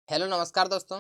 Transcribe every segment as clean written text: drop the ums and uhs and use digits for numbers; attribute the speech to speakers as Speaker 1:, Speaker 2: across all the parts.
Speaker 1: Hello नमस्कार दोस्तों।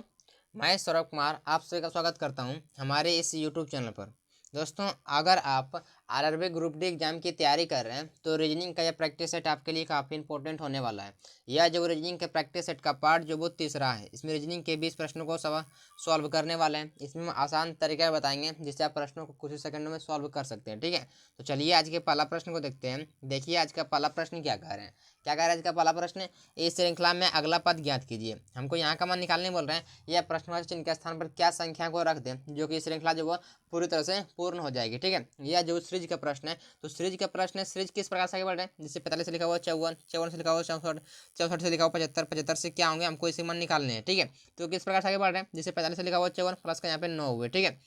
Speaker 1: मैं सौरभ कुमार आप सभी का स्वागत करता हूं हमारे इस यूट्यूब चैनल पर। दोस्तों, अगर आप आरआरबी ग्रुप डी एग्जाम की तैयारी कर रहे हैं तो रीजनिंग का यह प्रैक्टिस सेट आपके लिए काफ़ी इंपॉर्टेंट होने वाला है। यह जो रीजनिंग के प्रैक्टिस सेट का पार्ट जो वो तीसरा है, इसमें रीजनिंग के 20 प्रश्नों को सॉल्व करने वाले हैं। इसमें हम आसान तरीका बताएंगे जिससे आप प्रश्नों को कुछ ही सेकंडों में सॉल्व कर सकते हैं। ठीक है, तो चलिए आज के पहला प्रश्न को देखते हैं। देखिए आज का पहला प्रश्न क्या कह रहे हैं। क्या कह रहा है आज का पहला प्रश्न, इस श्रृंखला में अगला पद ज्ञात कीजिए। हमको यहाँ का मान निकालने बोल रहे हैं। यह प्रश्नवाची चिन्ह के स्थान पर क्या संख्या को रख दें जो कि श्रृंखला जो वो पूरी तरह से पूर्ण हो जाएगी। ठीक है, यह जो सीरीज का प्रश्न है, तो सीरीज का प्रश्न है। सीरीज किस प्रकार से आगे बढ़ रहे हैं, जिससे 45 से लिखा हुआ 54, 54 से लिखा हुआ 64, 64 से लिखा हुआ 75, 75 से क्या होंगे हमको इसे मान निकालने हैं। ठीक है, तो किस प्रकार से आगे बढ़ रहे हैं, जिससे 45 से लिखा हुआ 54 प्लस का यहाँ पे 9 हुए। ठीक है,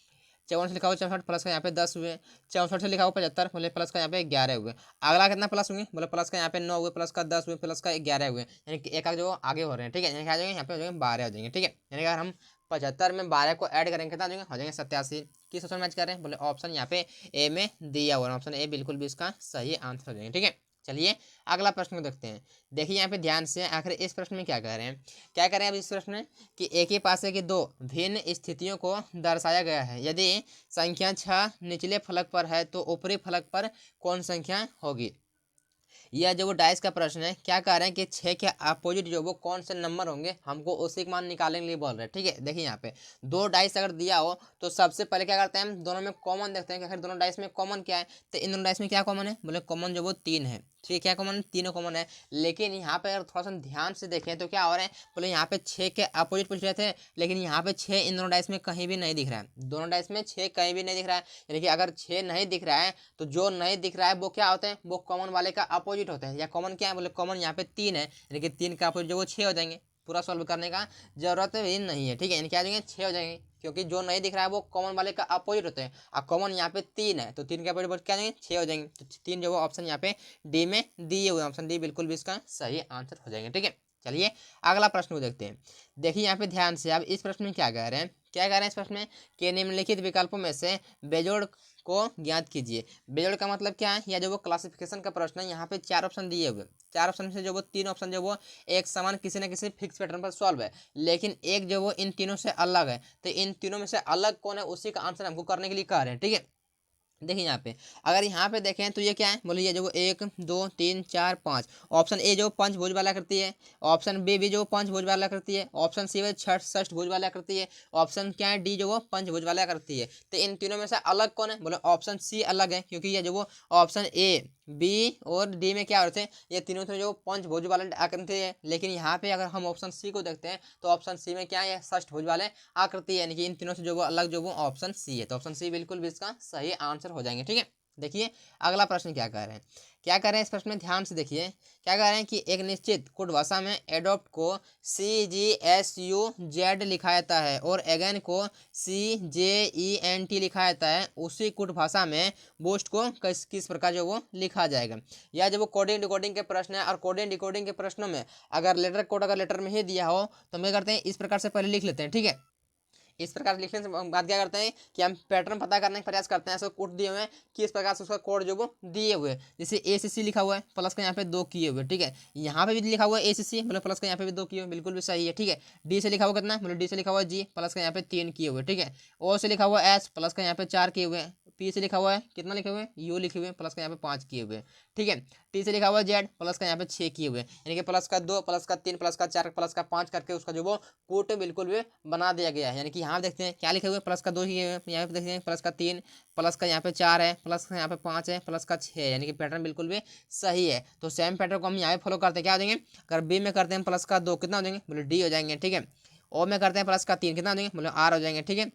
Speaker 1: 54 से लिखा हुआ 64 प्लस का यहाँ पे 10 हुए। 64 से लिखा हुआ 75 बोले प्लस का यहाँ पे 11 हुए। अगला कितना प्लस होंगे, बोले प्लस का यहाँ पे 9 हुए, प्लस का 10 हुए, प्लस का 11 हुए, यानी कि एक जो आगे हो रहे हैं। ठीक है, यानी कि आ जाएंगे यहाँ पे हो जाएंगे 12 हो जाएंगे। ठीक है, यानी कि अगर हम 75 में 12 को ऐड करेंगे कितना हो जाएंगे 87। किस ऑप्शन मैच कर रहे हैं, बोले ऑप्शन यहाँ पे ए में दिया हुआ है, ऑप्शन ए बिल्कुल भी इसका सही आंसर हो जाएंगे। ठीक है, चलिए अगला प्रश्न को देखते हैं। देखिए यहाँ पे ध्यान से आखिर इस प्रश्न में क्या कह रहे हैं। क्या कह रहे हैं अब इस प्रश्न में कि एक ही पासे की दो भिन्न स्थितियों को दर्शाया गया है। यदि संख्या 6 निचले फलक पर है तो ऊपरी फलक पर कौन संख्या होगी। यह जो वो डाइस का प्रश्न है, क्या कह रहे हैं कि 6 के अपोजिट जो वो कौन से नंबर होंगे हमको उसी का मान निकालने के लिए बोल रहे हैं। ठीक है, देखिए यहाँ पे दो डाइस अगर दिया हो तो सबसे पहले क्या करते हैं, हम दोनों में कॉमन देखते हैं कि आखिर दोनों डाइस में कॉमन क्या है। तो इन दोनों डाइस में क्या कॉमन है, बोले कॉमन जो वो 3 है। ठीक है, क्या कॉमन है, तीनों कॉमन है। लेकिन यहाँ पे अगर थोड़ा सा ध्यान से देखें तो क्या हो रहा है, बोले यहाँ पे 6 के अपोजिट पूछ रहे थे, लेकिन यहाँ पे 6 इन दोनों डाइस में कहीं भी नहीं दिख रहा है। दोनों डाइस में 6 कहीं भी नहीं दिख रहा है, यानी कि अगर 6 नहीं दिख रहा है तो जो नहीं दिख रहा है वो क्या होते हैं, वो कॉमन वाले का अपोजिट होते हैं। या कॉमन क्या है, बोले कॉमन यहाँ पे 3 है, यानी कि 3 का अपोजिट जो वो 6 हो जाएंगे। पूरा सॉल्व करने का जरूरत भी नहीं है। ठीक है, यानी क्या हो जाएंगे 6 हो जाएंगे, क्योंकि जो नहीं दिख रहा है वो कॉमन वाले का अपोजिट होते हैं। और कॉमन यहाँ पे 3 है तो 3 के अपोजिट क्या जाएंगे 6 हो जाएंगे। तो 3 जो वो ऑप्शन यहाँ पे डी में दिए हुए, ऑप्शन डी बिल्कुल भी इसका सही आंसर हो जाएंगे। ठीक है, चलिए अगला प्रश्न को देखते हैं। देखिए यहाँ पे ध्यान से अब इस प्रश्न में क्या कह रहे हैं। क्या कह रहे हैं इस प्रश्न में कि निम्नलिखित विकल्पों में से बेजोड़ को ज्ञात कीजिए। बेजोड़ का मतलब क्या है, या जो वो क्लासिफिकेशन का प्रश्न है, यहाँ पे 4 ऑप्शन दिए हुए। 4 ऑप्शन से जो वो 3 ऑप्शन जो वो एक समान किसी न किसी फिक्स पैटर्न पर सॉल्व है, लेकिन एक जो वो इन तीनों से अलग है। तो इन तीनों में से अलग कौन है उसी का आंसर हमको करने के लिए कह रहे हैं। ठीक है, देखिए यहाँ पे अगर यहाँ पे देखें तो ये क्या है, बोलिए जो 1 2 3 4 5, ऑप्शन ए जो पंचभुज वाला करती है, ऑप्शन बी भी जो पंचभुज वाला करती है, ऑप्शन सी वो षष्ठभुज वाला करती है, ऑप्शन क्या है डी जो वो पंचभुज वाला करती है। तो इन तीनों में से अलग कौन है, बोले ऑप्शन सी अलग है, क्योंकि ये जो वो ऑप्शन ए बी और डी में क्या होते हैं, ये तीनों से जो पंचभुज वाले आकृति है। लेकिन यहाँ पे अगर हम ऑप्शन सी को देखते हैं तो ऑप्शन सी में क्या है, षष्ठभुज वाले आकृति है, यानी कि इन तीनों से जो वो अलग जो वो ऑप्शन सी है। तो ऑप्शन सी बिल्कुल भी इसका सही आंसर हो जाएंगे। ठीक है, देखिए अगला प्रश्न क्या कह रहे हैं। क्या कह रहे हैं इस प्रश्न में ध्यान से देखिए। क्या कह रहे हैं कि एक निश्चित कुट भाषा में एडोप्ट को CGSUZ लिखा जाता है और एगेन को CJENT लिखा जाता है। उसी कुट भाषा में बूस्ट को किस किस प्रकार जो वो लिखा जाएगा। या जब वो कोडिंग डिकोडिंग के प्रश्न है, और कोडिंग डिकोडिंग के प्रश्नों में अगर लेटर कोड अगर लेटर में ही दिया हो तो हम क्या करते हैं, इस प्रकार से पहले लिख लेते हैं। ठीक है, इस प्रकार से लिखने से बाद क्या करते हैं कि हम पैटर्न पता करने का प्रयास करते हैं। ऐसे कोड दिए हुए हैं कि इस प्रकार से उसका कोड जो वो दिए हुए हैं, जैसे ACC लिखा हुआ है प्लस का यहाँ पे 2 किए हुए। ठीक है, यहाँ पे भी लिखा हुआ है ACC, मतलब प्लस का यहाँ पे भी 2 किए हुए, बिल्कुल भी सही है। ठीक है, डी से लिखा हुआ कितना, मतलब डी से लिखा हुआ G प्लस का यहाँ पे 3 किए हुए। ठीक है, O से लिखा हुआ S प्लस का यहाँ पे 4 किए हुए। P से लिखा हुआ है कितना लिखे हुए, U लिखे हुए प्लस का यहाँ पे 5 किए हुए। ठीक है, T से लिखा हुआ है Z प्लस का यहाँ पे 6 किए हुए, यानी कि प्लस का 2 प्लस का 3 प्लस का 4 प्लस का 5 करके उसका जो वो कोट बिल्कुल भी बना दिया गया है। यानी कि यहाँ देखते हैं क्या लिखे हुए, प्लस का 2 किए हुए, यहाँ पे देखते हैं प्लस का 3 प्लस का यहाँ पे 4 है, प्लस का यहाँ पे 5 है, प्लस का 6 है, यानी कि पैटर्न बिल्कुल भी सही है। तो सेम पैटर्न को हम यहाँ पे फॉलो करते हैं, क्या हो जाएंगे, अगर बी में करते हैं प्लस का 2 कितना हो जाएंगे, बोले डी हो जाएंगे। ठीक है, ओ में करते हैं प्लस का 3 कितना हो जाएंगे, बोले आर हो जाएंगे। ठीक है,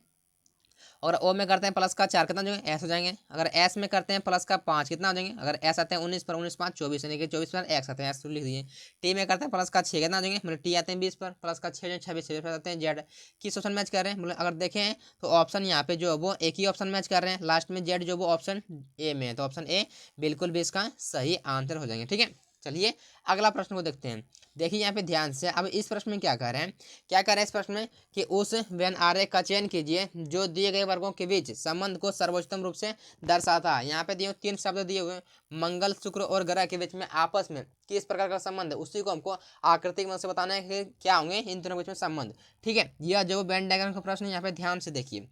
Speaker 1: और ओ में करते हैं प्लस का 4 कितना हो जाएंगे, एस हो जाएंगे। अगर एस में करते हैं प्लस का 5 कितना हो जाएंगे, अगर एस आते हैं 19 पर 19 5 24, यानी कि 24 पर एक्स आते हैं, एस लिख दीजिए। टी में करते हैं प्लस का 6 कितना हो जाएंगे, मतलब टी आते हैं 20 पर, प्लस का 6 26 26 पर आते हैं जेड। किस ऑप्शन मैच कर रहे हैं, मतलब अगर देखें तो ऑप्शन यहाँ पे जो वो एक ही ऑप्शन मैच कर रहे हैं, लास्ट में जेड जो वो ऑप्शन ए में है, तो ऑप्शन ए बिल्कुल भी इसका सही आंसर हो जाएंगे। ठीक है, चलिए अगला प्रश्न को देखते हैं। देखिए यहाँ पे ध्यान से, अब इस प्रश्न में क्या कह रहे हैं, क्या कह रहे हैं इस प्रश्न में कि उस व्यन आरेख का चयन कीजिए जो दिए गए वर्गों के बीच संबंध को सर्वोत्तम रूप से दर्शाता है। यहाँ पे दिए 3 शब्द दिए हुए, मंगल, शुक्र और ग्रह के बीच में आपस में किस प्रकार का संबंध है, उसी को हमको आकृतिक मदद से बताना है कि क्या होंगे इन तीनों के बीच में संबंध। ठीक है, यह जो वेन डायग्राम का प्रश्न है, यहाँ पे ध्यान से देखिए।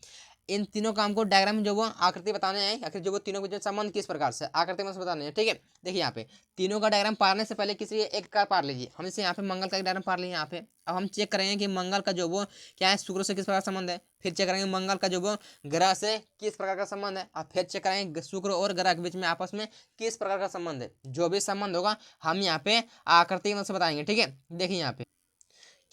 Speaker 1: इन तीनों का हमको डायग्राम जो वो आकृति बताने हैं, आखिर जो वो तीनों के बीच में संबंध किस प्रकार से आकृति में बताने हैं। ठीक है, देखिए यहाँ पे तीनों का डायग्राम पारने से पहले किसी एक का पार लीजिए। हम इसे यहाँ पे मंगल का डायग्राम पार लिए यहाँ पे। अब हम चेक करेंगे कि मंगल का जो वो क्या है, शुक्र से किस प्रकार संबंध है। फिर चेक करेंगे मंगल का जो वो ग्रह से किस प्रकार का संबंध है। अब फिर चेक करेंगे शुक्र और ग्रह के बीच में आपस में किस प्रकार का संबंध है। जो भी संबंध होगा हम यहाँ पे आकृति में से बताएंगे। ठीक है, देखिए यहाँ पे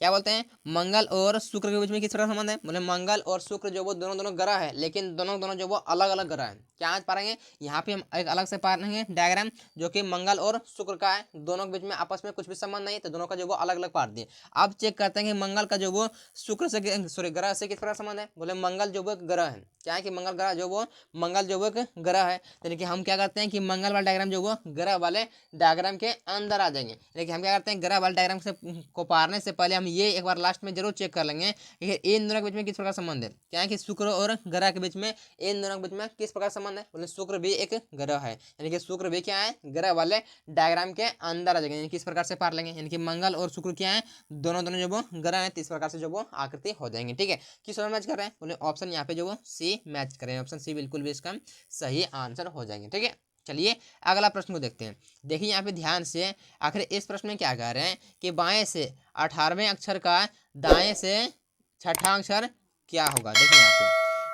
Speaker 1: क्या बोलते हैं, मंगल और शुक्र के बीच में किस तरह संबंध है, बोले मंगल और शुक्र जो वो दोनों दोनों ग्रह है, लेकिन दोनों दोनों जो वो अलग अलग ग्रह है। क्या आज पाएंगे, यहाँ पे हम एक अलग से पाएंगे डायग्राम जो कि मंगल और शुक्र का है, दोनों के बीच में आपस में कुछ भी संबंध नहीं, तो दोनों का जो वो अलग अलग पार दिए। अब चेक करते हैं कि मंगल का जो वो शुक्र से सॉरी ग्रह से किस प्रकार संबंध है। बोले मंगल जो वो ग्रह है, क्या है कि मंगल ग्रह जो वो ग्रह है, यानी कि हम क्या करते हैं कि मंगल वाला डायग्राम जो वो ग्रह वाले डायग्राम के अंदर आ जाएंगे। लेकिन हम क्या करते हैं, ग्रह वाले डायग्राम से को पारने से पहले हम ये एक बार लास्ट में जरूर चेक कर लेंगे कि इन दोनों के बीच में किस प्रकार संबंध है। क्या है कि शुक्र और ग्रह के बीच में, इन दोनों के बीच में किस प्रकार संबंध है। बोले शुक्र भी एक ग्रह है, यानी कि शुक्र भी क्या है, ग्रह वाले डायग्राम के अंदर आ जाएंगे, यानी किस प्रकार से पार लेंगे, यानी कि मंगल और शुक्र क्या है, दोनों दोनों जो वो ग्रह है, इस प्रकार से जो वो आकृति हो जाएंगे। ठीक है, किस मैच कर रहे हैं, बोले ऑप्शन यहाँ पे जो वो सी मैच करें, ऑप्शन सी बिल्कुल भी इसका सही आंसर हो जाएंगे। ठीक है, चलिए अगला प्रश्न को देखते हैं। देखिए यहाँ पे ध्यान से, आखिर इस प्रश्न में क्या कह रहे हैं कि बाएं से 18वें अक्षर का दाएं से छठा अक्षर क्या होगा। देखिए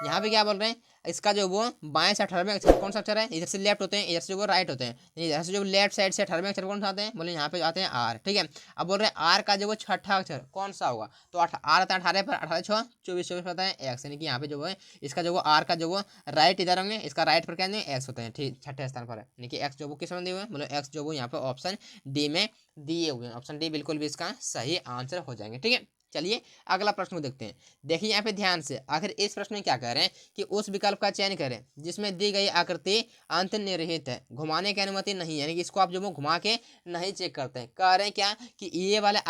Speaker 1: यहाँ पे क्या बोल रहे हैं, इसका जो वो बाएं से 18वें अक्षर कौन सा अक्षर है, इधर से लेफ्ट होते हैं, इधर से वो राइट होते हैं, इधर से जो लेफ्ट साइड से 18वें अक्षर कौन सा आते हैं, बोले यहाँ पे आते हैं आर। ठीक है, अब बोल रहे हैं आर का जो वो छठा अक्षर कौन सा होगा, तो आर आता है 18 पर, 18 6 24 24 होता है एक्स, यानी कि यहाँ पे जो है इसका जो वो आर का जो वो राइट इधर होंगे, इसका राइट पर क्या एक्स होते हैं। ठीक, छठे स्थान पर है, यानी कि एक्स जो वो किस में दिए हुए हैं, बोले एक्स जो वो यहाँ पे ऑप्शन डी में दिए हुए हैं, ऑप्शन डी बिल्कुल भी इसका सही आंसर हो जाएंगे। ठीक है, चलिए अगला प्रश्न को देखते हैं। देखिए यहाँ पे ध्यान से, आखिर इस प्रश्न में क्या कह रहे हैं कि उस विकल्प का चयन करें जिसमें दी गई आकृति अंतर्निहित है, घुमाने की अनुमति नहीं है, यानी कि इसको आप जो वो घुमा के नहीं चेक करते हैं। कह रहे हैं क्या कि ये वाले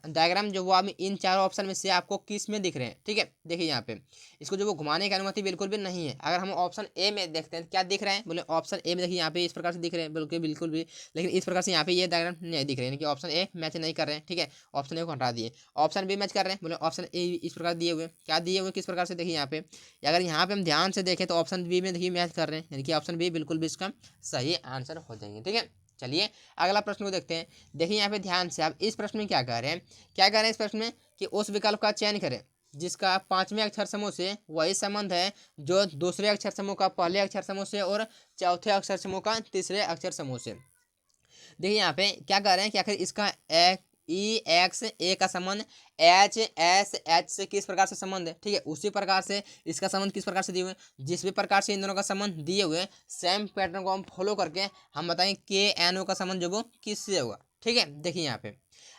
Speaker 1: डायग्राम जो वो आप इन चारों ऑप्शन में से आपको किस में दिख रहे हैं। ठीक है, देखिए यहाँ पे इसको जो वो घुमाने की अनुमति बिल्कुल भी नहीं है। अगर हम ऑप्शन ए में देखते हैं क्या दिख रहे हैं, बोले ऑप्शन ए में देखिए यहाँ पे इस प्रकार से दिख रहे हैं बिल्कुल भी, लेकिन इस प्रकार से यहाँ पे ये डायग्राम नहीं दिख रहे हैं कि ऑप्शन ए मैच नहीं कर रहे हैं। ठीक है, ऑप्शन ए को हटा दिए, ऑप्शन बी मैच कर रहे हैं, बोले ऑप्शन ए इस प्रकार दिए हुए, क्या दिए हुए किस प्रकार से, देखिए यहाँ पे अगर यहाँ पे हम ध्यान से देखें तो ऑप्शन बी में देखिए मैच कर रहे हैं, यानी कि ऑप्शन बी बिल्कुल भी इसका सही आंसर हो जाएंगे। ठीक है, चलिए अगला प्रश्न को देखते हैं। देखिए यहाँ पे ध्यान से, आप इस प्रश्न में क्या कह रहे हैं, क्या कह रहे हैं इस प्रश्न में कि उस विकल्प का चयन करें जिसका 5वें अक्षर समूह से वही संबंध है जो दूसरे अक्षर समूह का पहले अक्षर समूह से और चौथे अक्षर समूह का तीसरे अक्षर समूह से। देखिए यहाँ पे क्या कह रहे हैं कि आखिर इसका ई एक्स ए का संबंध एच एस एच से किस प्रकार से संबंध है। ठीक है, उसी प्रकार से इसका संबंध किस प्रकार से दिए हुए, जिस भी प्रकार से इन दोनों का संबंध दिए हुए सेम पैटर्न को हम फॉलो करके हम बताएंगे के एन ओ का संबंध जो वो किससे होगा। ठीक है, देखिए यहाँ पे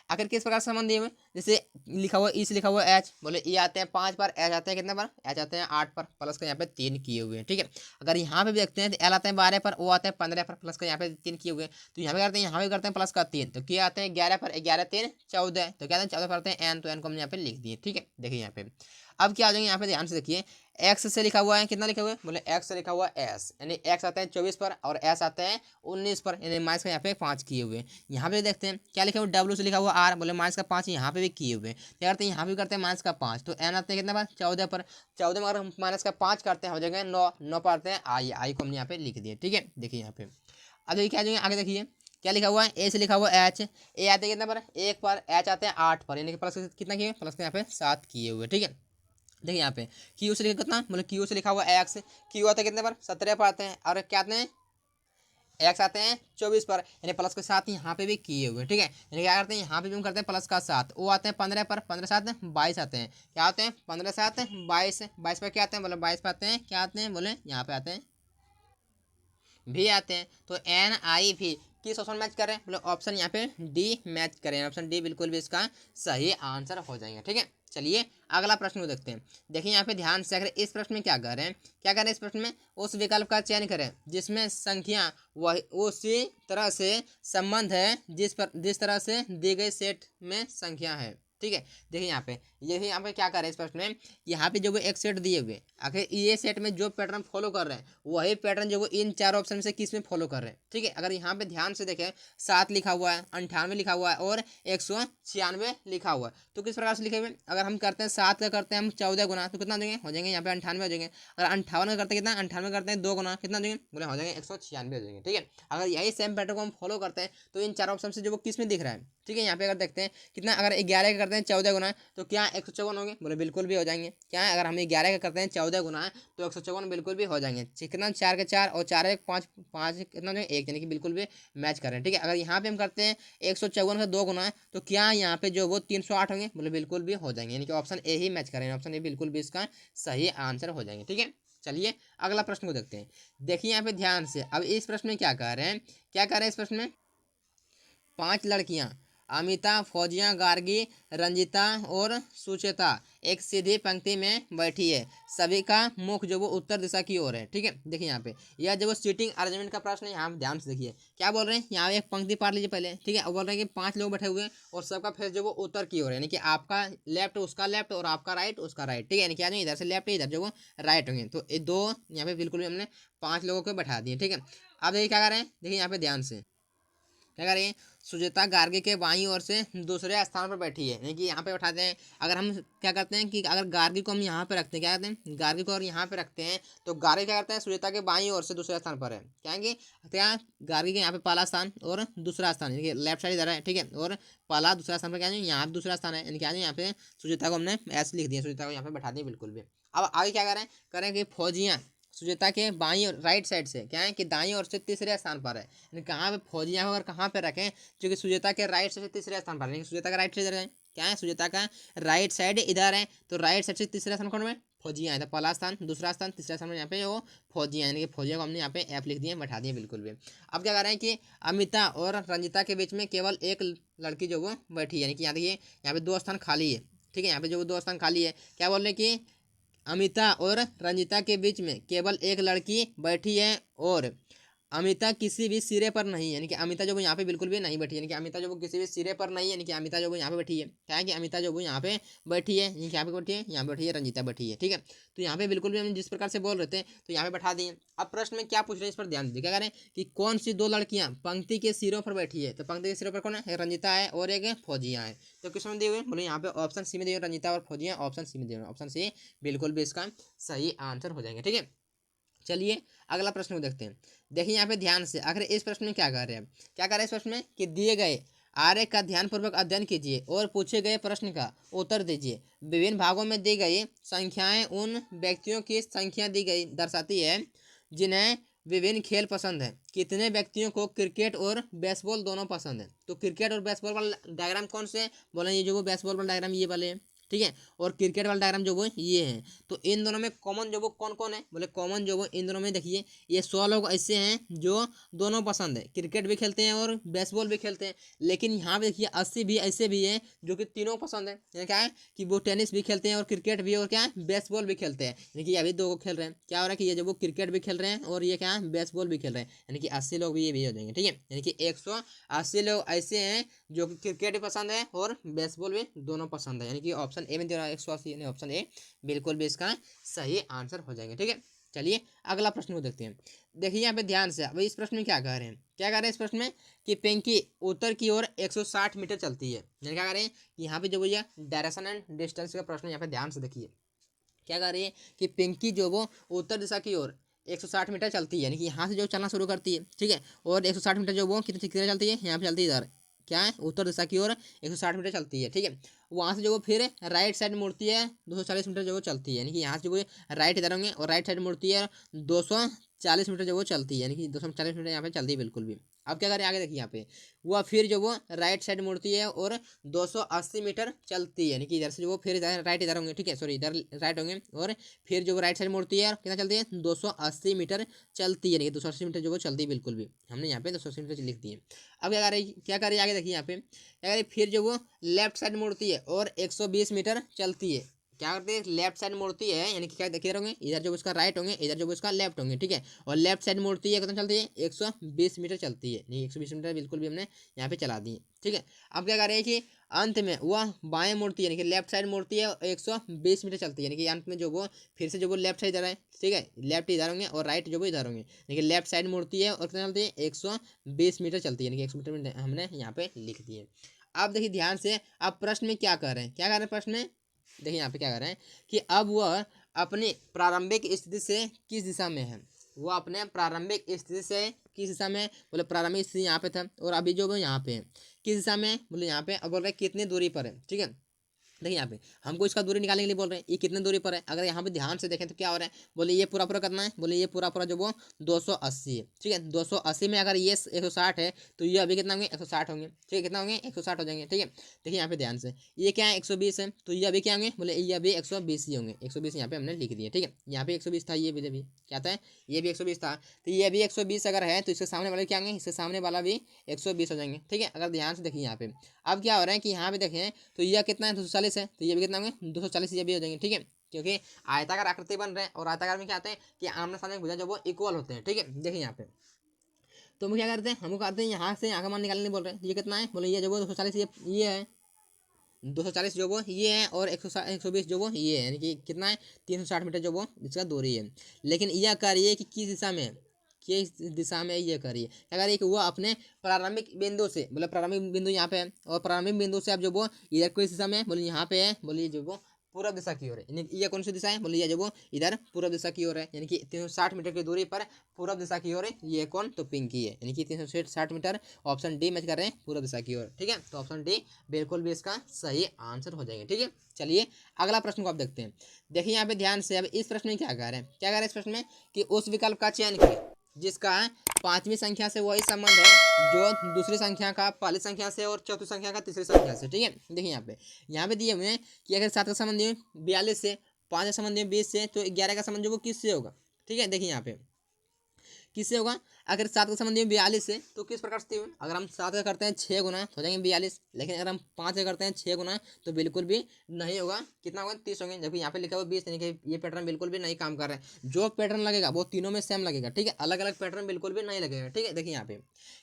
Speaker 1: आखिर किस प्रकार से संबंध दिए हुए, जैसे लिखा हुआ ई से लिखा हुआ एच, बोले ई आते हैं 5 पर, एच आते हैं कितने पर, एच आते हैं 8 पर, प्लस का यहाँ पे 3 किए हुए हैं। ठीक है, अगर यहाँ पे भी देखते हैं तो एल आते हैं 12 पर, ओ आते हैं 15 पर, प्लस का यहाँ पे 3 किए हुए, तो यहाँ पे करते हैं, यहाँ पे करते हैं प्लस का 3, तो क्या आते हैं 11 पर, 11 3 14, तो क्या आते हैं 14 पर आते हैं एन, तो एन को हमने यहाँ पे लिख दिए। ठीक है, देखिए यहाँ पे अब क्या आ जाएंगे, यहाँ पे ध्यान से देखिए एक्स से लिखा हुआ है, कितना लिखा हुआ है, बोले एक्स से लिखा हुआ है एस, यानी एक्स आते हैं 24 पर और एस आते हैं 19 पर, यानी माइनस का यहाँ पे 5 किए हुए हैं। यहाँ पे देखते हैं क्या लिखा हुआ डब्ल्यू से लिखा हुआ आर, बोले माइनस का 5 यहाँ पे भी किए हुए हैं। क्या करते हैं, यहाँ भी करते हैं माइनस का 5, तो एन आते हैं कितना पर 14 पर, 14 में अगर हम माइनस का 5 करते हैं हो जाएगा 9, 9 पर आते हैं आई को हमने यहाँ पे लिख दिया। ठीक है, देखिए यहाँ पे अब देखिए क्या जाएंगे आगे, देखिए क्या लिखा हुआ है, ए से लिखा हुआ एच, ए आते हैं कितना पर 1 पर, एच आते हैं 8 पर, यानी कि प्लस कितना किए, प्लस के यहाँ पे 7 किए हुए। ठीक है, देखिए यहाँ पे क्यू से लिखा कितना, मतलब क्यू से लिखा हुआ एक्स, क्यू आते हैं कितने पर 17 पर आते हैं, और क्या आते हैं एक्स आते हैं 24 पर, यानी प्लस के साथ यहाँ पे भी किए हुए। ठीक है, यानी क्या करते हैं यहाँ पे भी हम करते हैं प्लस का 7, वो आते हैं 15 पर, 15 7 22 आते हैं, क्या आते हैं 15 7 22, 22 पर क्या आते हैं, बोले 22 पर आते हैं क्या आते हैं, बोले यहाँ पे आते हैं भी आते हैं, तो एन आई भी किस ऑप्शन मैच कर रहे हैं, बोले ऑप्शन यहाँ पे डी मैच करें, ऑप्शन डी बिल्कुल भी इसका सही आंसर हो जाएंगे। ठीक है, चलिए अगला प्रश्न को देखते हैं। देखिए यहाँ पे ध्यान से, अगर इस प्रश्न में क्या कर रहे हैं, क्या कर रहे हैं इस प्रश्न में, उस विकल्प का चयन करें जिसमें संख्या वही उसी तरह से संबंध है जिस तरह से दी गई सेट में संख्या है। ठीक है, देखिए यहाँ पे यही यहाँ पे क्या कर रहे हैं इस प्रश्न में, यहाँ पे जो वो एक सेट दिए हुए, आखिर ये सेट में जो पैटर्न फॉलो कर रहे हैं वही पैटर्न जो वो इन चार ऑप्शन में से किस में फॉलो कर रहे हैं। ठीक है, अगर यहाँ पे ध्यान से देखें 7 लिखा हुआ है, 98 लिखा हुआ है और 196 लिखा हुआ है, तो किस प्रकार से लिखे हुए, अगर हम करते हैं 7 का करते हैं हम 14 गुना तो कितना देंगे, हो जाएंगे यहाँ पे 98 हो जाएंगे। अगर 58 का करते हैं कितना, 98 करते हैं 2 गुना कितना देंगे, बोले हो जाएंगे 196 हो जाएंगे। ठीक है, अगर यही सेम पैटर्न को हम फॉलो करते हैं तो इन चार ऑप्शन से जो वो किस में दिख रहा है। ठीक है, यहाँ पे अगर देखते हैं कितना, अगर 11 का करते हैं 14 गुना तो क्या 154 होंगे, बोले बिल्कुल भी हो जाएंगे। क्या है, अगर हम 11 का करते हैं 14 गुना तो 154 बिल्कुल भी हो जाएंगे। कितना, 4 के 4 और 4 एक 5, 5 कितना जो 1, यानी कि बिल्कुल भी मैच कर रहे हैं। ठीक है, अगर यहाँ पे हम करते हैं 154 का 2 गुना तो क्या यहाँ पे जो वो 308 होंगे, बोले बिल्कुल भी हो जाएंगे, यानी कि ऑप्शन ए ही मैच करेंगे, ऑप्शन ए बिल्कुल भी इसका सही आंसर हो जाएंगे। ठीक है, चलिए अगला प्रश्न को देखते हैं। देखिए यहाँ पे ध्यान से, अब इस प्रश्न में क्या कह रहे हैं, क्या कह रहे हैं इस प्रश्न में, 5 लड़कियां अमिता, फौजिया, गार्गी, रंजिता और सुचेता एक सीधी पंक्ति में बैठी है, सभी का मुख जो वो उत्तर दिशा की ओर है। ठीक है, देखिए यहाँ पे यह जो वो सीटिंग अरेंजमेंट का प्रश्न है, यहाँ पे ध्यान से देखिए क्या बोल रहे हैं, यहाँ एक पंक्ति पढ़ लीजिए पहले। ठीक है, और बोल रहे हैं कि 5 लोग बैठे हुए हैं और सबका फेस जो वो उत्तर की ओर है, यानी कि आपका लेफ्ट उसका लेफ्ट और आपका राइट उसका राइट। ठीक है, यानी कि आदमी इधर से लेफ्ट इधर जो वो राइट होंगे, तो ये दो यहाँ पे बिल्कुल भी हमने 5 लोगों को बैठा दिए। ठीक है, अब देखिए क्या कर रहे हैं, देखिए यहाँ पे ध्यान से क्या करें, सुजाता गार्गी के बाईं ओर से दूसरे स्थान पर बैठी है, यानी कि यहाँ पे उठाते हैं। अगर हम क्या करते हैं कि अगर गार्गी को हम यहाँ पे रखते हैं, क्या करते हैं गार्गी को और यहाँ पे रखते हैं तो गार्गी क्या करते हैं, सुजाता के बाईं ओर से दूसरे स्थान पर है, क्या है क्या, गार्गी के यहाँ पे पहला स्थान और दूसरा स्थान, यानी कि लेफ्ट साइड इधर है। ठीक है, और पहला दूसरा स्थान पर क्या है, यहाँ दूसरा स्थान है, यानी कि यहाँ पे सुजाता को हमने ऐसे लिख दिया, सुजाता को यहाँ पे बैठा दिया बिल्कुल भी। अब आगे क्या करें कि फौजियाँ सुजाता के बाईं और राइट साइड से क्या है कि दाईं ओर से तीसरे स्थान पर है, यानी कहाँ पे फौजियाँ अगर कहाँ पे रखें, क्योंकि सुजाता के राइट से तीसरे स्थान पर है, सुजाता का राइट साइड इधर है, क्या है सुजाता का राइट साइड इधर है, तो राइट साइड से तीसरा स्थान कौन में, फौजियाँ है, तो पहला स्थान दूसरा स्थान तीसरा स्थान में यहाँ पे वो फौजियाँ, यानी कि फौजियों को हमने यहाँ पे ऐप लिख दिए, बैठा दिए बिल्कुल भी। अब क्या कर रहे हैं कि अमिता और रंजिता के बीच में केवल एक लड़की जो वो बैठी है, यानी कि यहाँ देखिए यहाँ पे 2 स्थान खाली है। ठीक है, यहाँ पे जो 2 स्थान खाली है, क्या बोल रहे हैं कि अमिता और रंजिता के बीच में केवल एक लड़की बैठी है और अमिता किसी भी सिरे पर नहीं है, यानी कि अमिता जो वो यहाँ पे बिल्कुल भी नहीं बैठी है, यानी कि अमिता जो वो किसी भी सिरे पर नहीं है, यानी कि अमिता जो वो यहाँ पे बैठी है, क्या है कि अमिता जो वो यहाँ पे बैठी है, यानी कि यहाँ पे बैठी है, यहाँ बैठी है, रंजिता बैठी है। ठीक है, तो यहाँ पे बिल्कुल भी हम जिस प्रकार से बोल रहे थे तो यहाँ पे बैठा दिए। अब प्रश्न में क्या पूछ रहे हैं इस पर ध्यान दीजिए, क्या करें कि कौन सी 2 लड़कियां पंक्ति के सिरों पर बैठी है, तो पंक्ति के सिरों पर कौन है, रंजिता है और एक फौजिया है, तो किस में दिए हुए, बोले यहाँ पे ऑप्शन सी में दिए हुए रंजिता और फौजिया, ऑप्शन सी में दिए हुए, ऑप्शन सी बिल्कुल भी इसका सही आंसर हो जाएंगे। ठीक है, चलिए अगला प्रश्न को देखते हैं। देखिए यहाँ पे ध्यान से, आखिर इस प्रश्न में क्या कर रहे हैं, क्या कर रहे हैं इस प्रश्न में कि दिए गए आर्य का ध्यानपूर्वक अध्ययन कीजिए और पूछे गए प्रश्न का उत्तर दीजिए। विभिन्न भागों में दी गई संख्याएं उन व्यक्तियों की संख्या दी गई दर्शाती है जिन्हें विभिन्न खेल पसंद है। कितने व्यक्तियों को क्रिकेट और बेसबॉल दोनों पसंद है, तो क्रिकेट और बेसबॉल वाला डायग्राम कौन से बोले, ये जो वो बेसबॉल वाला डायग्राम ये वाले, ठीक है, और क्रिकेट वाला डायग्राम जो वो ये है, तो इन दोनों में कॉमन जो वो कौन कौन है, बोले कॉमन जो वो इन दोनों में देखिए ये 100 लोग ऐसे हैं जो दोनों पसंद है, क्रिकेट भी खेलते हैं और बेसबॉल भी खेलते हैं। लेकिन यहाँ पे देखिए 80 भी ऐसे भी हैं जो कि तीनों पसंद है, यानी क्या है कि वो टेनिस भी खेलते हैं और क्रिकेट भी और क्या है बेसबॉल भी खेलते हैं, यानी कि अभी 2 को खेल रहे हैं। क्या हो रहा है कि ये जो वो क्रिकेट भी खेल रहे हैं और ये क्या है बेसबॉल भी खेल रहे हैं, यानी कि 80 लोग भी ये भी हो जाएंगे। ठीक है, यानी कि 180 लोग ऐसे हैं जो कि क्रिकेट भी पसंद है और बेसबॉल भी दोनों पसंद है, यानी कि ऑप्शन ए में दे रहा है 180, यानी ऑप्शन ए बिल्कुल भी इसका सही आंसर हो जाएंगे। ठीक है, चलिए अगला प्रश्न को देखते हैं। देखिए यहाँ पे ध्यान से, अब इस प्रश्न में क्या कह रहे हैं, क्या कह रहे हैं इस प्रश्न में कि पिंकी उत्तर की ओर 160 मीटर चलती है, यानी क्या कह रहे हैं यहाँ पे जो भैया डायरेक्शन एंड डिस्टेंस का प्रश्न, यहाँ पे ध्यान से देखिए क्या कर रही है कि पिंकी जो वो उत्तर दिशा की ओर 160 मीटर चलती है, यानी कि यहाँ से जो चलना शुरू करती है। ठीक है, और 160 मीटर जो वो कितने चलती है, यहाँ पे चलती है इधर, क्या है उत्तर दिशा की ओर 160 मीटर चलती है। ठीक है, वहाँ से जो वो फिर राइट साइड मुड़ती है 240 मीटर जो वो चलती है, यानी कि यहाँ से जो वो राइट इधर होंगे और राइट साइड मुड़ती है 240 मीटर जो वो चलती है, यानी कि 240 मीटर यहाँ पे चलती है बिल्कुल भी। अब क्या करें आगे देखिए यहाँ पे, वह फिर जो वो राइट साइड मुड़ती है और 280 मीटर चलती है, यानी कि इधर से जो वो फिर राइट इधर होंगे, ठीक है, सॉरी इधर राइट होंगे, और फिर जो वो राइट साइड मुड़ती है और कितना चलती है 280 मीटर चलती है, यानी कि 280 मीटर जो वो चलती है बिल्कुल भी, हमने यहाँ पे 280 मीटर लिख दिए। अब क्या कर रही है आगे देखिए यहाँ पे, क्या करें फिर जो वो लेफ्ट साइड मुड़ती है और 120 मीटर चलती है। क्या करते हैं लेफ्ट साइड मुड़ती है, यानी कि क्या किधर होंगे, इधर जो उसका राइट होंगे, इधर जो उसका लेफ्ट होंगे, ठीक है, और लेफ्ट साइड मुड़ती है कितना चलती है 120 मीटर चलती है, नहीं 120 मीटर बिल्कुल भी हमने यहाँ पे चला दिए, ठीक है। अब क्या कर रहे हैं कि अंत में वह बाएं मुड़ती है, यानी कि लेफ्ट साइड मुड़ती है 120 मीटर चलती है, यानी कि अंत में जो वो फिर से जो वो लेफ्ट साइड इधर है, ठीक है, लेफ्ट इधर होंगे और राइट जो वो इधर होंगे, यानी कि लेफ्ट साइड मुड़ती है और कितना चलती है 120 मीटर चलती है, यानी कि 100 मीटर हमने यहाँ पे लिख दिए। अब देखिए ध्यान से, अब प्रश्न में क्या कर रहे हैं, क्या कर रहे हैं प्रश्न में, देखिए यहाँ पे क्या कर रहे हैं कि अब वह अपनी प्रारंभिक स्थिति से किस दिशा में है, वो अपने प्रारंभिक स्थिति से किस दिशा में, बोले प्रारंभिक स्थिति यहाँ पे था और अभी जो वो यहाँ पे है किस दिशा में, बोले यहाँ पे, अब बोल रहे हैं कितनी दूरी पर है, ठीक है। देखिए यहाँ पे हमको इसका दूरी निकालने के लिए बोल रहे हैं, ये कितने दूरी पर है, अगर यहाँ पे ध्यान से देखें तो क्या हो रहा है, बोले ये पूरा पूरा करना है, बोले ये पूरा पूरा जो वो 280 है, ठीक है, 280 में अगर ये 160 है तो ये अभी कितना होंगे 160 होंगे, ठीक है, कितना होंगे 160 हो जाएंगे, ठीक है। देखिए यहाँ पे ध्यान से, ये क्या है 120 है तो ये अभी क्या होंगे, बोले ये अभी 120 ही होंगे, 120 यहाँ पे हमने लिख दिया, ठीक है, यहाँ पे 120 था, ये भी क्या था, ये भी 120 था, तो ये अभी 120 अगर है तो इसके सामने वाले क्या होंगे, इसके सामने वाला भी 120 हो जाएंगे, ठीक है। अगर ध्यान से देखिए यहाँ पे, अब क्या हो रहा है कि यहाँ पे देखें तो यह कितना है 240 है, तो ये भी कितना होंगे 240 ये भी हो जाएंगे, ठीक है, क्योंकि आयताकार आकृति बन रहे हैं और आयताकार में क्या आते हैं कि आमने सामने भुजा जो वो इक्वल होते हैं, ठीक है। देखिए यहाँ पे तो हम क्या करते हैं, हमको कहते हैं यहाँ से यहाँ का मान निकालने बोल रहे हैं, ये कितना है, बोले ये जो वो 240 ये है 240 जो वो ये है और 120 जो वो ये है, यानी कि कितना है 360 मीटर जो वो इसका दूरी है। लेकिन यह करिए कि किस दिशा में, किस दिशा में ये करिए, क्या करिए कि वो अपने प्रारंभिक बिंदु से, बोले प्रारंभिक बिंदु यहाँ पे है और प्रारंभिक बिंदु से अब जो वो इधर किस दिशा में है, बोले यहाँ पे है, बोलिए जो वो पूर्व दिशा की ओर है, यानी ये कौन सी दिशा है, बोलिए जो वो इधर पूर्व दिशा की ओर है, यानी कि 360 मीटर की दूरी पर पूर्व दिशा की ओर है, ये कौन तो पिंकी है, यानी कि 360 मीटर, ऑप्शन डी मैच कर रहे हैं पूर्व दिशा की ओर, ठीक है। तो ऑप्शन डी बिल्कुल भी इसका सही आंसर हो जाएगा, ठीक है। चलिए अगला प्रश्न को आप देखते हैं। देखिए यहाँ पे ध्यान से, अब इस प्रश्न में क्या कह रहे हैं, क्या कह रहे हैं इस प्रश्न में कि उस विकल्प का चयन करें जिसका पांचवी संख्या से वही संबंध है जो दूसरी संख्या का पहली संख्या से और चौथी संख्या का तीसरी संख्या से, ठीक है। देखिए यहाँ पे दिए हुए हैं कि अगर 7 का संबंध दिए 42 से, 5 का संबंध दिए 20 से, तो 11 का संबंध जो वो किससे होगा, ठीक है। देखिए यहाँ पे किससे होगा, अगर 7 का संबंध 42 से तो किस प्रकार से, अगर हम 7 का करते हैं 6 गुना तो हो जाएंगे 42, लेकिन अगर हम 5 का करते हैं 6 गुना तो बिल्कुल भी नहीं होगा, कितना होगा 30 होंगे, जबकि यहाँ पे लिखा हुआ 20, यानी कि ये पैटर्न बिल्कुल भी नहीं काम कर रहा है। जो पैटर्न लगेगा वो तीनों में सेम लगेगा, ठीक है, अलग अलग पैटर्न बिल्कुल भी नहीं लगेगा, ठीक है। देखिए यहाँ पे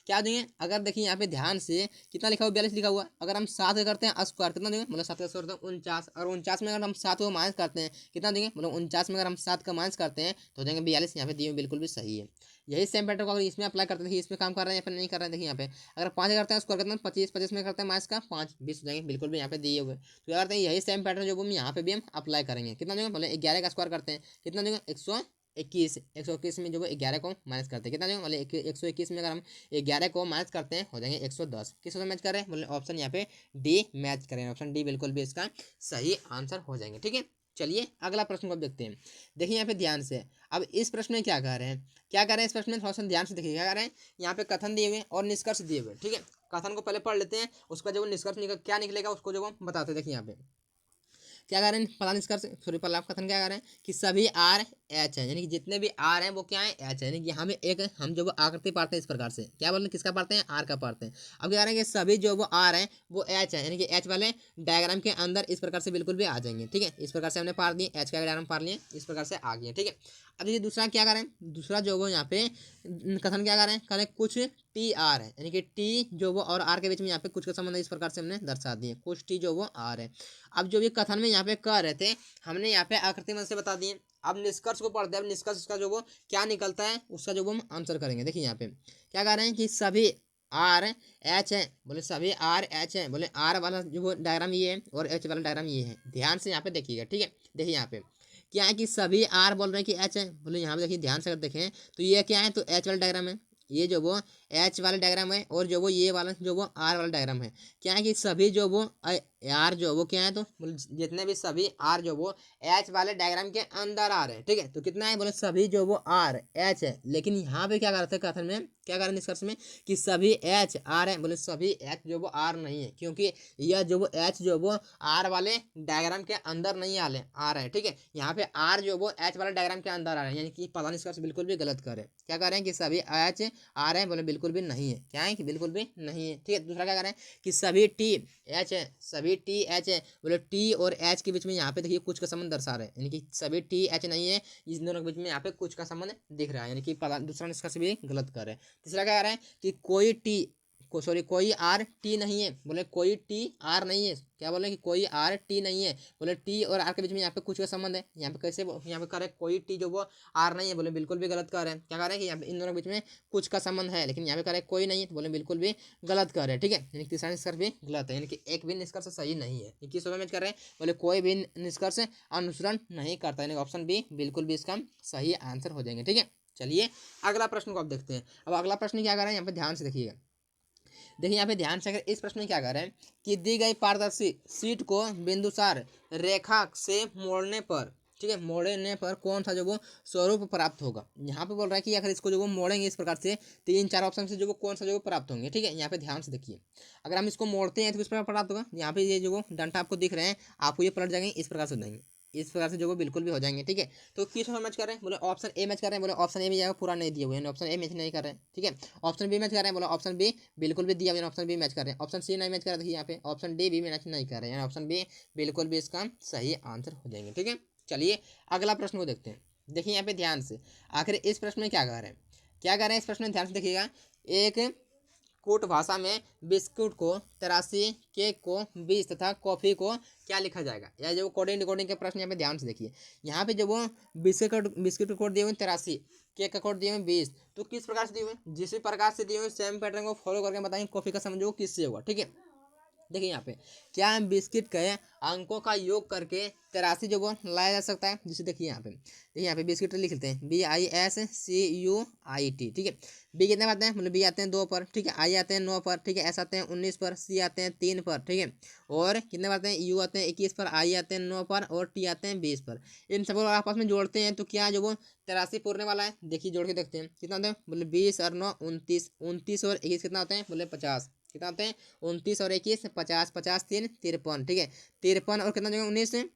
Speaker 1: क्या देंगे, अगर देखिए यहाँ पे ध्यान से कितना लिखा हुआ 42 लिखा हुआ, अगर हम 7 का करते हैं स्क्वायर कितना देंगे, मतलब 7 का स्क्वायर 49, और 49 में अगर हम 7 को माइनस करते हैं कितना देंगे, मतलब 49 में अगर हम 7 का माइनस करते हैं तो देंगे 42, यहाँ पे दिए बिल्कुल भी सही है। यही सेम पैटर्न को अगर इसमें अप्लाई करते हैं, इसमें काम कर रहे हैं या फिर नहीं कर रहे हैं, देखिए यहाँ पे अगर 5 करते हैं स्क्वायर करते हैं 25, 25 में करते हैं माइनस का 5, 20 हो जाएंगे, बिल्कुल भी यहाँ पे दिए हुए। तो क्या करते हैं यही सेम पैटर्न जो हम यहाँ पे भी हम अप्लाई करेंगे, कितना देंगे, बोले 11 का स्क्वायर करते हैं कितना देंगे 121, 121 में जो वो 11 को माइनस करते हैं कितना देंगे, बोले 121 में अगर हम 11 को माइनस करते हैं हो जाएंगे 110, किस मैच कर रहे हैं, बोले ऑप्शन यहाँ पे डी मैच करें, ऑप्शन डी बिल्कुल भी इसका सही आंसर हो जाएंगे, ठीक है। चलिए अगला प्रश्न को अब देखते हैं। देखिए यहाँ पे ध्यान से, अब इस प्रश्न में क्या कह रहे हैं, क्या कह रहे हैं इस प्रश्न में थोड़ा सा ध्यान से देखिए, क्या कह रहे हैं यहाँ पे कथन दिए हुए और निष्कर्ष दिए हुए, ठीक है। कथन को पहले पढ़ लेते हैं, उसका जो निष्कर्ष क्या निकलेगा उसको जो हम बताते हैं। देखिए यहाँ पे क्या कह रहे हैं, पहला निष्कर्ष सॉरी पहला कथन क्या कह रहे हैं कि सभी आर एच है, यानी कि जितने भी आर हैं वो क्या है एच है, यानी कि यहाँ पे एक हम जो वो आकृति पाते हैं इस प्रकार से, क्या बोलते हैं किसका पाते हैं आर का पाते हैं। अब क्या कह रहे हैं कि सभी जो वो आर हैं वो एच है, यानी कि एच वाले डायग्राम के अंदर इस प्रकार से बिल्कुल भी आ जाएंगे, ठीक है। इस प्रकार से हमने पार दिए, एच का डायग्राम पार लिए, इस प्रकार से आ गए, ठीक है। अब देखिए दूसरा क्या कर रहे हैं, दूसरा जो वो यहाँ पे कथन क्या कर रहे हैं, कह रहे हैं कुछ टी आर है, यानी कि टी जो वो और आर के बीच में यहाँ पे कुछ का संबंध इस प्रकार से हमने दर्शा दिए, कुछ टी जो वो आर है। अब जो भी कथन में यहाँ पे कह रहे थे हमने यहाँ पे आकृति मदद से बता दिए। अब निष्कर्ष को पढ़ते हैं, अब निष्कर्ष का जो वो क्या निकलता है उसका जो वो हम आंसर करेंगे। देखिए यहाँ पे क्या कह रहे हैं कि सभी आर एच है, बोले सभी आर एच है, बोले आर वाला जो वो डायग्राम ये है और एच वाला डायग्राम ये है, ध्यान से यहाँ पे देखिएगा, ठीक है। देखिए यहाँ पे क्या है कि सभी आर बोल रहे हैं कि एच है, बोले यहाँ पे देखिए ध्यान से अगर देखें तो ये क्या है तो एच वाला डायग्राम है, ये जो वो एच वाला डायग्राम है और जो वो ये वाला जो वो आर वाला डायग्राम है। क्या है कि सभी जो वो आर जो वो क्या है, तो जितने भी सभी आर जो वो एच वाले डायग्राम के अंदर आ रहे हैं। ठीक है, तो कितना है बोले सभी जो वो आर एच है, लेकिन यहाँ पे क्या करते हैं कथन में, क्या करें निष्कर्ष में कि सभी एच आर है, बोले सभी एच जो वो आर नहीं है, क्योंकि यह जो वो एच जो वो आर वाले डायग्राम के अंदर नहीं आ रहे हैं। ठीक है, यहाँ पे आर जो वो एच वाले डायग्राम के अंदर आ रहे हैं, यानी कि पहला निष्कर्ष बिल्कुल भी गलत करें। क्या कह रहे हैं कि सभी एच आ रहे हैं, बोले बिल्कुल भी नहीं है। क्या है कि बिल्कुल भी नहीं है। ठीक है, दूसरा क्या कह रहे हैं कि सभी टी एच है, सभी टी एच है, बोले टी और एच के बीच में यहाँ पे देखिए कुछ का संबंध दर्शा रहे हैं, यानी कि सभी टी एच नहीं है, इस दोनों के बीच में यहाँ पे कुछ का संबंध दिख रहा है, यानी कि दूसरा निष्कर्ष भी गलत कर रहे हैं। तीसरा क्या कह रहे हैं कि कोई टी कोई आर टी नहीं है, बोले कोई टी आर नहीं है। क्या बोले कि कोई आर टी नहीं है, बोले टी और आर के बीच में यहाँ पे कुछ का संबंध है। यहाँ पे कैसे यहाँ पे करे कोई टी जो वो आर नहीं है, बोले बिल्कुल भी गलत कर रहे हैं। क्या कर रहे हैं कि यहाँ पे इन दोनों के बीच में कुछ का संबंध है, लेकिन यहाँ पे करे कोई नहीं है, तो बोले बिल्कुल भी गलत कर रहे हैं। ठीक है, यानी तीसरा निष्कर्ष भी गलत है, यानी कि एक भी निष्कर्ष सही नहीं है। किस में कर रहे हैं, बोले कोई भी निष्कर्ष अनुसरण नहीं करता, यानी ऑप्शन बी बिल्कुल भी इसका सही आंसर हो जाएंगे। ठीक है, चलिए अगला प्रश्न को आप देखते हैं। अब अगला प्रश्न क्या कर रहे हैं, यहाँ पे ध्यान से देखिएगा। देखिए यहाँ पे ध्यान से अगर इस प्रश्न में क्या कर रहे हैं कि दी गई पारदर्शी शीट को बिंदुसार रेखा से मोड़ने पर, ठीक है, मोड़ने पर कौन सा जो वो स्वरूप प्राप्त होगा। यहाँ पे बोल रहा है कि अगर इसको जो वो मोड़ेंगे इस प्रकार से, तीन चार ऑप्शन से जो वो कौन सा जो वो प्राप्त होंगे। ठीक है, यहाँ पे ध्यान से देखिए, अगर हम इसको मोड़ते हैं तो किस प्रकार प्राप्त होगा। यहाँ पे ये जो वो डंडा आपको दिख रहे हैं, आपको ये पलट जाएंगे इस प्रकार से देंगे, इस प्रकार से जो वो बिल्कुल भी हो जाएंगे। ठीक है, तो किस मैच कर रहे हैं, बोले ऑप्शन ए मैच कर रहे हैं, बोले ऑप्शन ए भी जाएगा पूरा नहीं दिया हुआ है, ऑप्शन ए मैच नहीं कर रहे हैं। ठीक है, ऑप्शन बी मैच कर रहे हैं, बोले ऑप्शन बी बिल्कुल भी दिया हुआ है, ऑप्शन बी मैच कर रहे हैं। ऑप्शन सी नहीं मैच कर रहे, देखिए यहाँ पे ऑप्शन डी भी मैच नहीं कर रहे हैं, ऑप्शन बी बिल्कुल भी इसका सही आंसर हो जाएंगे। ठीक है, चलिए अगला प्रश्न को देखते हैं। देखिए यहाँ पे ध्यान से, आखिर इस प्रश्न में क्या कह रहे हैं, क्या कह रहे हैं इस प्रश्न में ध्यान से देखिएगा। एक कूट भाषा में बिस्कुट को 83, केक को 20 तथा कॉफ़ी को क्या लिखा जाएगा। या जो कोडिंग डिकोडिंग के प्रश्न यहाँ पे ध्यान से देखिए। यहाँ पे जो वो बिस्किट का कोड दिए हुए 83, केक का कोड दिए हुए 20, तो किस प्रकार से दिए हुए, जिस भी प्रकार से दिए हुए सेम पैटर्न को फॉलो करके बताएंगे कॉफ़ी का समझो किससे होगा। ठीक है, देखिए यहाँ पे क्या है, बिस्किट के अंकों का योग करके 83 जो वो लाया जा सकता है। जिसे देखिए यहाँ पे बिस्किट लिख लेते हैं BISCUIT। ठीक है, बी कितने आते हैं, मतलब बी आते हैं 2 पर, ठीक है, आई आते हैं 9 पर, ठीक है, एस आते हैं 19 पर, सी आते हैं 3 पर, ठीक है, और कितने आते हैं, यू आते हैं 21 पर, आई आते हैं 9 पर, और टी आते हैं 20 पर। इन सबको आपस में जोड़ते हैं तो क्या जो वो 83 पूरने वाला है। देखिए जोड़ के देखते हैं कितना होता है, बोले 20 और 9 29, 29 और 21 कितना होते हैं, बोले 50। कितना होते हैं, 29 और 21 50, 50 3 53। ठीक है, 53 और कितना जगह 19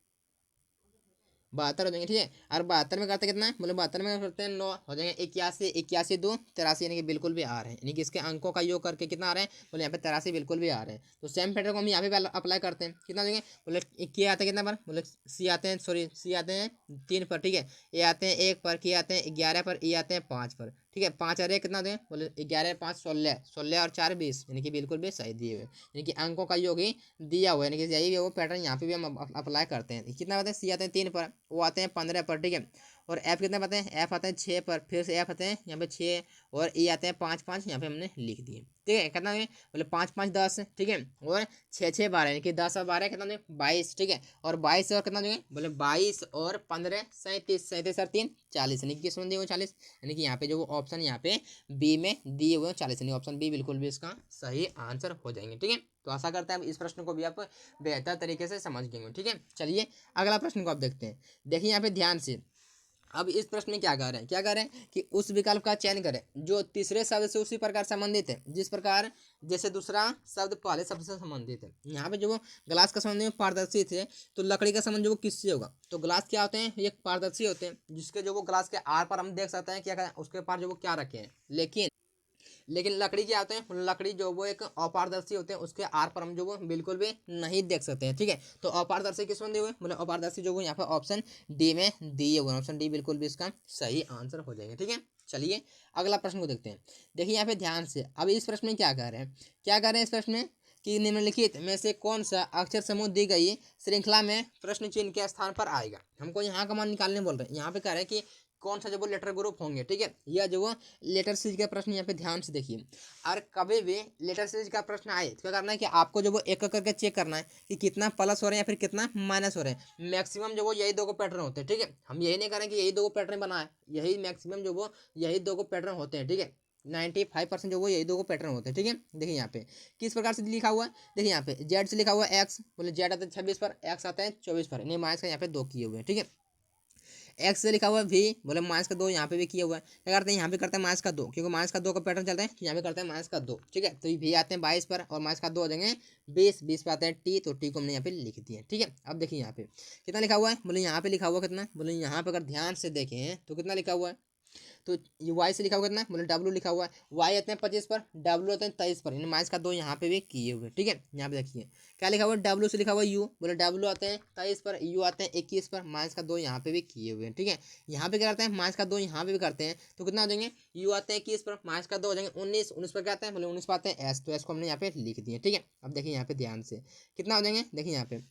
Speaker 1: 72 हो जाएंगे। ठीक है, और 72 में करते कितना है, बोले 72 में करते हैं 9 हो जाएंगे, 81 81 2 83, यानी कि बिल्कुल भी आ रहे हैं, यानी कि इसके अंकों का योग करके कितना आ रहे हैं, बोले यहाँ पे 83 बिल्कुल भी आ रहे हैं। तो सेम पैटर्न को हम यहाँ पे अप्लाई करते हैं, कितना देंगे, बोले के आते हैं कितना पर, बोले सी आते हैं, सॉरी सी आते हैं 3 पर, ठीक है, ए आते हैं 1 पर, के आते हैं 11 पर, ई आते हैं 5 पर। ठीक है, 5 और 1 कितना दें, बोले 11 5 16, 16 और 4 20, यानी कि बिल्कुल भी सही दिए हुए, यानी कि अंकों का योग ही दिया हुआ है, यानी कि यही वो पैटर्न यहाँ पे भी हम अप्लाई करते हैं। कितना बताए, सी आते हैं 3 पर, वो आते हैं 15 पर, ठीक है, और एफ कितने बताए, एफ आते हैं 6 पर, फिर से एफ आते हैं यहाँ पे 6, और ई आते हैं 5 5, यहाँ पे हमने लिख दिए। ठीक है, कितना बोले 5 5 10, ठीक है, और 6 6 12, यानी कि 10 और 12 कितना दें 22। ठीक है, और 22 और कितना देंगे, बोले 22 और 15 37, 37 और 3 40, यानी कि किस में दिए हुए 40, यानी कि यहाँ पे जो ऑप्शन यहाँ पे बी में दिए हुए 40, यानी ऑप्शन बी बिल्कुल भी इसका सही आंसर हो जाएंगे। ठीक है, तो आशा करते हैं इस प्रश्न को भी आप बेहतर तरीके से समझ गए। ठीक है, चलिए अगला प्रश्न को आप देखते हैं। देखिए यहाँ पे ध्यान से, अब इस प्रश्न में क्या कह रहे हैं, क्या कह रहे हैं कि उस विकल्प का चयन करें जो तीसरे शब्द से उसी प्रकार संबंधित है जिस प्रकार जैसे दूसरा शब्द पहले शब्द से संबंधित है। यहाँ पे जो वो ग्लास का संबंध में पारदर्शी थे, तो लकड़ी का संबंध जो वो किससे होगा। तो ग्लास क्या होते हैं, ये पारदर्शी होते हैं, जिसके जो वो ग्लास के आर पर हम देख सकते हैं क्या उसके पार जो वो क्या रखे हैं। लेकिन लकड़ी क्या होते हैं, लकड़ी जो वो एक अपारदर्शी होते हैं, उसके आर पर हम जो वो बिल्कुल भी नहीं देख सकते हैं। ठीक है, तो अपारदर्शी किस में दिए हुए, मतलब अपारदर्शी जो वो यहाँ पे ऑप्शन डी में दिए हुए हैं, ऑप्शन डी बिल्कुल भी इसका सही आंसर हो जाएगा। ठीक है, चलिए अगला प्रश्न को देखते हैं। देखिए यहाँ पे ध्यान से, अब इस प्रश्न में क्या कह रहे हैं, क्या कह रहे हैं इस प्रश्न में कि निम्नलिखित में से कौन सा अक्षर समूह दी गई श्रृंखला में प्रश्न चिन्ह के स्थान पर आएगा। हमको यहाँ का मान निकालने बोल रहे हैं। यहाँ पे कह रहे हैं कि कौन सा जो वो लेटर ग्रुप होंगे। ठीक है, यह जो वो लेटर सीरीज का प्रश्न यहाँ पे ध्यान से देखिए। और कभी भी लेटर सीरीज का प्रश्न आए तो क्या करना है कि आपको जो वो एक एक करके चेक करना है कि कितना प्लस हो रहे हैं या फिर कितना माइनस हो रहे हैं। मैक्सिमम जो वो यही दो को पैटर्न होते हैं। ठीक है, हम यही नहीं करें कि यही दो को पैटर्न बनाए, यही मैक्सिमम जो वो यही दो को पैटर्न होते हैं। ठीक है, 95% जो वो यही दो पैटर्न होते हैं। ठीक है, देखिए यहाँ पे किस प्रकार से लिखा हुआ है, देखिए यहाँ पे जेड से लिखा हुआ है एक्स, बोले जेड आता है 26 पर, एक्स आता है 24 पर, नहीं माइनस का यहाँ पे 2 किए हुए हैं। ठीक है, एक्स से लिखा हुआ है वी, बोले माइनस का 2 यहाँ पे भी किया हुआ है। क्या करते हैं यहाँ पे करते हैं माइनस का 2, क्योंकि माइनस का 2 का पैटर्न चलता है, तो यहाँ पे करते हैं माइनस का 2। ठीक है, तो वी आते हैं 22 पर और माइनस का 2 हो जाएंगे 20, 20 पे आते हैं टी, तो टी को हमने यहाँ पे लिख दिया। ठीक है, अब देखिए यहाँ पे कितना लिखा हुआ है, बोले यहाँ पे लिखा हुआ कितना, बोले यहाँ पे अगर ध्यान से देखें तो कितना लिखा हुआ है, तो ये वाई से लिखा हुआ कितना, बोले डब्लू लिखा हुआ है, वाई आते हैं 25 पर, डब्लू आते हैं 23 पर, माइनस का 2 यहाँ पे भी किए हुए। ठीक है, यहाँ पे देखिए क्या लिखा हुआ है, डब्लू से लिखा हुआ है यू, बोले डब्लू आते हैं 23 पर, यू आते हैं 21 पर, माइनस का 2 यहाँ पे भी किए हुए हैं। ठीक है, यहाँ पे क्या करते हैं माइनस का 2 यहाँ पे भी करते हैं, तो कितना हो जाएंगे, यू आते हैं 21 पर, माइनस का 2 हो जाएंगे 19, 19 पर क्या आते हैं, बोले 19 पर आते हैं एस, तो एस को हमने यहाँ पे लिख दिया। ठीक है, अब देखिए यहाँ पे ध्यान से कितना हो जाएंगे, देखिए यहाँ पे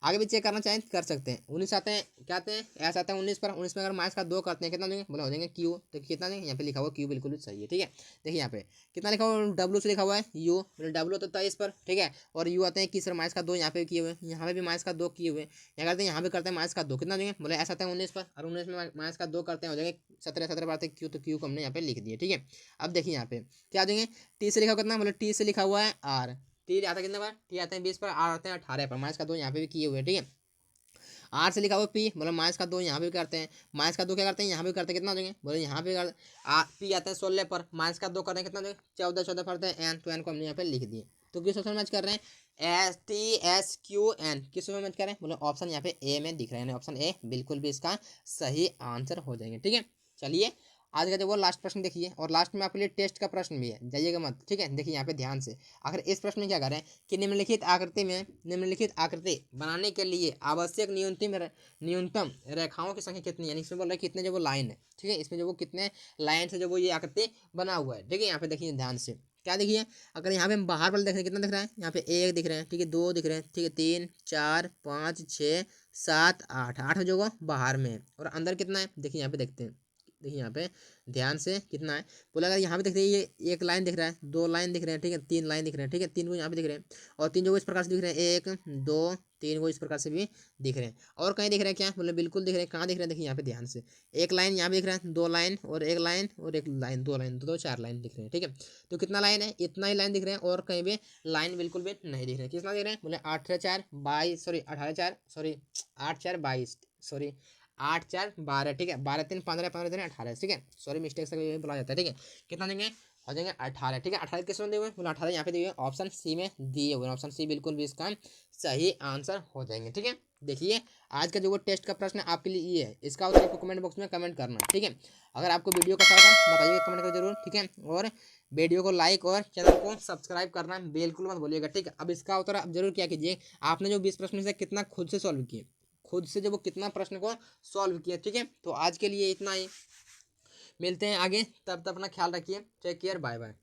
Speaker 1: आगे भी चेक करना चाहें कर सकते हैं। 19 आते हैं, क्या आते हैं एस आते हैं 19 पर, 19 में अगर माइनस का 2 करते हैं कितना देंगे, बोले हो जाएंगे क्यू, तो कितना देंगे यहाँ पे लिखा हुआ क्यू बिल्कुल भी सही है। ठीक है, देखिए यहाँ पे कितना लिखा हुआ डब्लू से लिखा हुआ है यू, बोले डब्लू तो 23 पर। ठीक है, और यू आते हैं 21 पर, माइनस का 2 यहाँ पे किए हुए, यहाँ पे भी माइनस का 2 किए हुए, यहाँ करते हैं यहाँ पे करते हैं माइनस का 2, कितना देंगे, बोले एस आते हैं 19 पर, और 19 में माइनस का 2 करते हैं हो जाएंगे 17, 17 बार क्यू, तो क्यू को हमने यहाँ पे लिख दिया। ठीक है, अब देखिए यहाँ पे क्या देंगे, टी से लिखा हुआ कितना, बोले टी से लिखा हुआ है आर, टी आता है कितना बार, टी आते हैं 20 पर, आर आते हैं 18 पर, माइनस का 2 यहाँ पे भी किए हुए। ठीक है, आर से लिखा हुआ पी, मतलब माइनस का 2 यहाँ भी करते हैं, माइनस का 2 क्या करते हैं यहाँ भी करते हैं, कितना देंगे, बोले यहाँ पे पी आते हैं 16 पर, माइनस का 2 करते हैं कितना देंगे 14, 14 करते हैं एन, तो एन को हमने यहाँ पे लिख दिए। तो किस ऑप्शन मैच कर रहे हैं, S T S Q N, किस ऑप्शन मैच कर रहे हैं, बोले ऑप्शन यहाँ पे ए में दिख रहा है, ऑप्शन ए बिल्कुल भी इसका सही आंसर हो जाएंगे। ठीक है, चलिए आज का जो वो लास्ट प्रश्न देखिए, और लास्ट में आपके लिए टेस्ट का प्रश्न भी है, जाइएगा मत। ठीक है, देखिए यहाँ पे ध्यान से, आखिर इस प्रश्न में क्या करें कि निम्नलिखित आकृति बनाने के लिए आवश्यक न्यूनतम रेखाओं की संख्या कितनी है, यानी इसमें बोल रहा है कितने जो वो लाइन है। ठीक है, इसमें जो वो कितने लाइन से जो वो ये आकृति बना हुआ है। ठीक है, यहाँ पे देखिए ध्यान से क्या देखिए, अगर यहाँ पे हम बाहर पर देख रहे हैं कितना दिख रहा है, यहाँ पे 1 दिख रहे हैं, ठीक है 2 दिख रहे हैं, ठीक है 3 4 5 6 7 8, 8 जो वो बाहर में है, और अंदर कितना है देखिए यहाँ पे देखते हैं, देखिए यहाँ पे ध्यान से कितना है, बोला अगर यहाँ पे देख रहे हैं ये 1 लाइन दिख रहा है, 2 लाइन दिख रहे हैं, ठीक है 3 लाइन दिख रहे हैं। ठीक है, 3 को यहाँ पे दिख रहे हैं, और 3 जो इस प्रकार से दिख रहे हैं, 1 2 3 को इस प्रकार से भी दिख रहे हैं, और कहीं दिख रहे हैं क्या, बोले बिल्कुल दिख रहे हैं, कहाँ दिख रहे हैं देखिए यहाँ पे ध्यान से, 1 लाइन यहाँ पे दिख रहा है, 2 लाइन और 1 लाइन और 1 लाइन, 2 लाइन, 2 4 लाइन दिख रहे हैं। ठीक है, तो कितना लाइन है, इतना ही लाइन दिख रहे हैं, और कहीं भी लाइन बिल्कुल भी नहीं दिख रहे हैं। कितना दिख रहे हैं, बोले 8 4 22 सॉरी 18 4 सॉरी 8 4 22 सॉरी 8 4 12। ठीक है, 12 3 15, 15 3 18। ठीक है, सॉरी मिस्टेक से बोला जाता है। ठीक है, कितना देंगे, हो जाएंगे 18। ठीक है, 18 किस में दिए हुए, बोला 18 यहाँ पे दिए हुए, ऑप्शन सी में दिए हुए, ऑप्शन सी बिल्कुल भी इसका सही आंसर हो जाएंगे। ठीक है, देखिए आज का जो वो टेस्ट का प्रश्न आपके लिए ये है, इसका उत्तर आपको कमेंट बॉक्स में कमेंट करना। ठीक है, अगर आपको वीडियो कैसा लगा बताइएगा कमेंट कर जरूर। ठीक है, और वीडियो को लाइक और चैनल को सब्सक्राइब करना बिल्कुल मत भूलिएगा। ठीक है, अब इसका उत्तर आप जरूर क्या कीजिए, आपने जो 20 प्रश्न से कितना खुद से सॉल्व किए, खुद से जो वो कितना प्रश्न को सॉल्व किया। ठीक है, तो आज के लिए इतना ही, मिलते हैं आगे, तब तक अपना ख्याल रखिए, टेक केयर, बाय बाय।